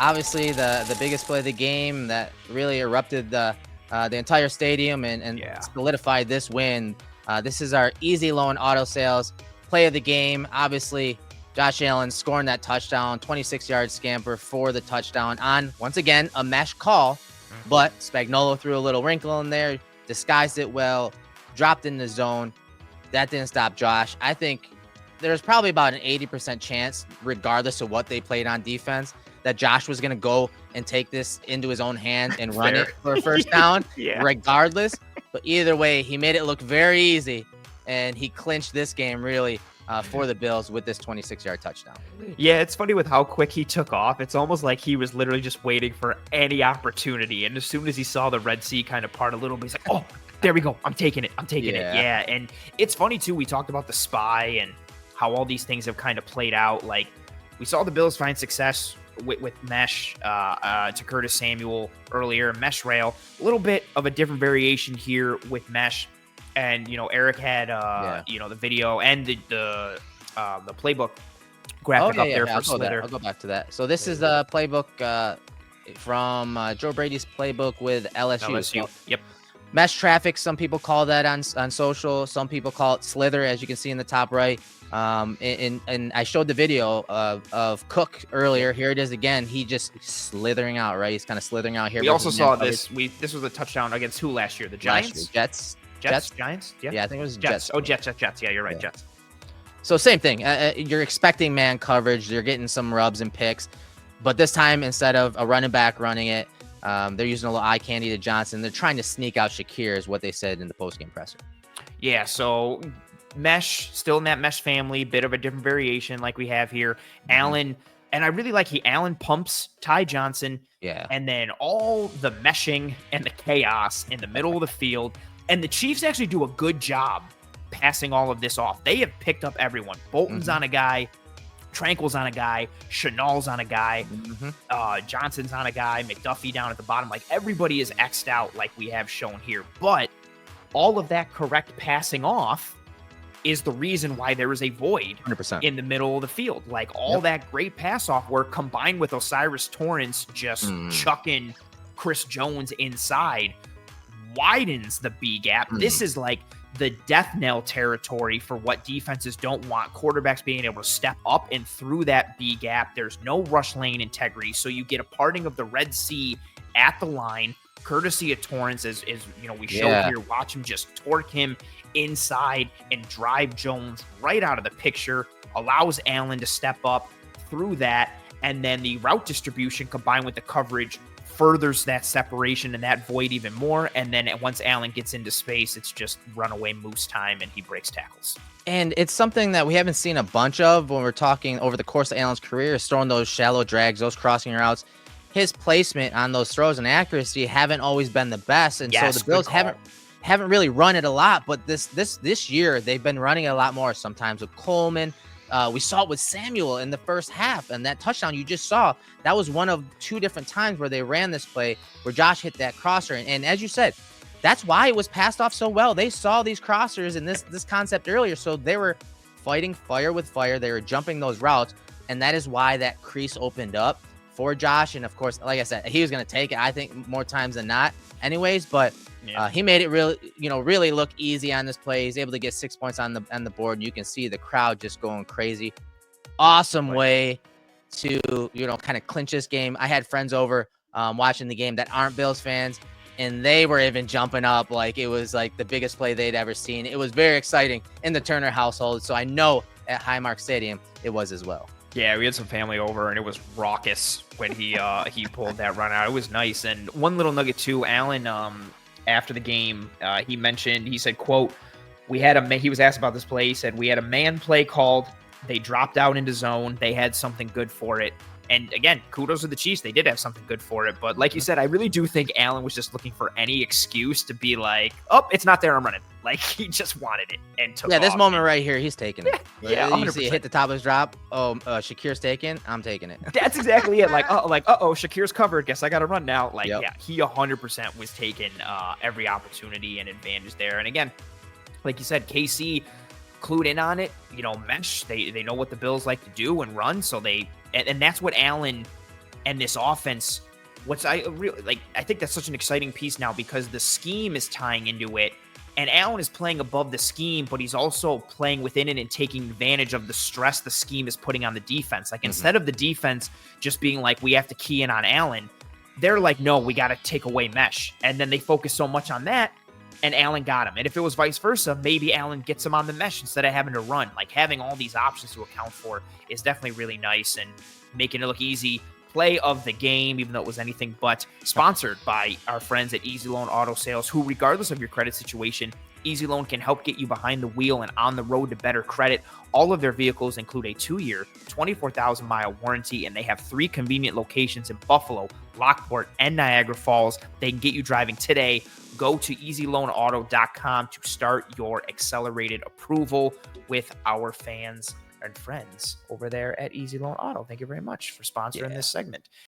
obviously the biggest play of the game that really erupted the entire stadium and solidified this win. This is our easy loan auto sales play of the game. Obviously, Josh Allen scoring that touchdown, 26-yard scamper for the touchdown on, once again, a mesh call. But Spagnuolo threw a little wrinkle in there, disguised it well, dropped in the zone. That didn't stop Josh. I think there's probably about an 80% chance, regardless of what they played on defense, that Josh was going to go and take this into his own hand and run it for a first down, regardless. But either way, he made it look very easy, and he clinched this game really for the Bills with this 26-yard touchdown. Yeah, it's funny with how quick he took off. It's almost like he was literally just waiting for any opportunity. And as soon as he saw the Red Sea kind of part a little bit, he's like, oh, there we go. I'm taking it. I'm taking it. Yeah, and it's funny, too. We talked about the spy and how all these things have kind of played out. Like, we saw the Bills find success with mesh to Curtis Samuel earlier, mesh rail. A little bit of a different variation here with mesh. And, you know, Eric had, you know, the video and the playbook graphic up there for Slither. I'll go back to that. So this is the playbook from Joe Brady's playbook with LSU. So, yep. Mesh traffic, some people call that on social. Some people call it Slither, as you can see in the top right. And I showed the video of Cook earlier. Here it is again. He just slithering out, right? He's kind of slithering out here. We also saw this. This was a touchdown against who last year? The Giants? Jets? Giants? Yeah, I think it was Jets. Oh, Jets. Yeah, you're right, Jets. So same thing. You're expecting man coverage. You're getting some rubs and picks. But this time, instead of a running back running it, they're using a little eye candy to Johnson. They're trying to sneak out Shakir, is what they said in the postgame presser. Yeah, so mesh, still in that mesh family, bit of a different variation like we have here. Allen, and I really like Allen pumps Ty Johnson. Yeah. And then all the meshing and the chaos in the middle of the field. And the Chiefs actually do a good job passing all of this off. They have picked up everyone. Bolton's on a guy. Tranquil's on a guy. Chanel's on a guy. Johnson's on a guy. McDuffie down at the bottom. Like, everybody is X'd out like we have shown here. But all of that correct passing off is the reason why there is a void 100%. In the middle of the field. Like, all that great pass-off work combined with Osiris Torrance just chucking Chris Jones inside widens the B gap. This is like the death knell territory for what defenses don't want. Quarterbacks being able to step up and through that B gap. There's no rush lane integrity, so you get a parting of the Red Sea at the line, courtesy of Torrance, as you know, we showed here. Watch him just torque him inside and drive Jones right out of the picture, allows Allen to step up through that, and then the route distribution combined with the coverage furthers that separation and that void even more. And then once Allen gets into space, it's just runaway moose time and he breaks tackles. And it's something that we haven't seen a bunch of when we're talking over the course of Allen's career, is throwing those shallow drags, those crossing routes. His placement on those throws and accuracy haven't always been the best. And so the Bills haven't really run it a lot, but this year they've been running it a lot more, sometimes with Coleman. We saw it with Samuel in the first half, and that touchdown you just saw, that was one of two different times where they ran this play where Josh hit that crosser. And as you said, that's why it was passed off so well. They saw these crossers and this concept earlier, so they were fighting fire with fire. They were jumping those routes, and that is why that crease opened up for Josh. And of course, like I said, he was going to take it, I think, more times than not anyways, but he made it really look easy on this play. He's able to get 6 points on the board, and you can see the crowd just going crazy. Awesome way to, kind of clinch this game. I had friends over watching the game that aren't Bills fans, and they were even jumping up like it was like the biggest play they'd ever seen. It was very exciting in the Turner household, so I know at Highmark Stadium it was as well. Yeah, we had some family over, and it was raucous when he pulled that run out. It was nice. And one little nugget too, Allen, after the game, he said, quote, he was asked about this play. He said, we had a man play called. They dropped out into zone. They had something good for it. And again, kudos to the Chiefs. They did have something good for it. But like you said, I really do think Allen was just looking for any excuse to be like, oh, it's not there, I'm running. Like, he just wanted it and took off. This moment right here, he's taking it. Yeah, 100%. You see it hit the top of his drop. Oh, Shakir's taken. I'm taking it. That's exactly it. Shakir's covered. Guess I got to run now. He 100% was taking every opportunity and advantage there. And again, like you said, KC clued in on it. Mesh, they know what the Bills like to do and run. So and that's what Allen And this offense, I think that's such an exciting piece now because the scheme is tying into it. And Allen is playing above the scheme, but he's also playing within it and taking advantage of the stress the scheme is putting on the defense. Like, instead of the defense just being like, we have to key in on Allen, they're like, no, we got to take away mesh. And then they focus so much on that, and Allen got him. And if it was vice versa, maybe Allen gets him on the mesh instead of having to run. Like, having all these options to account for is definitely really nice and making it look easy. Play of the game, even though it was anything but, sponsored by our friends at Easy Loan Auto Sales, who, regardless of your credit situation, Easy Loan can help get you behind the wheel and on the road to better credit. All of their vehicles include a 2-year, 24,000-mile warranty, and they have 3 convenient locations in Buffalo, Lockport, and Niagara Falls. They can get you driving today. Go to easyloanauto.com to start your accelerated approval with our fans and friends over there at Easy Loan Auto. Thank you very much for sponsoring this segment.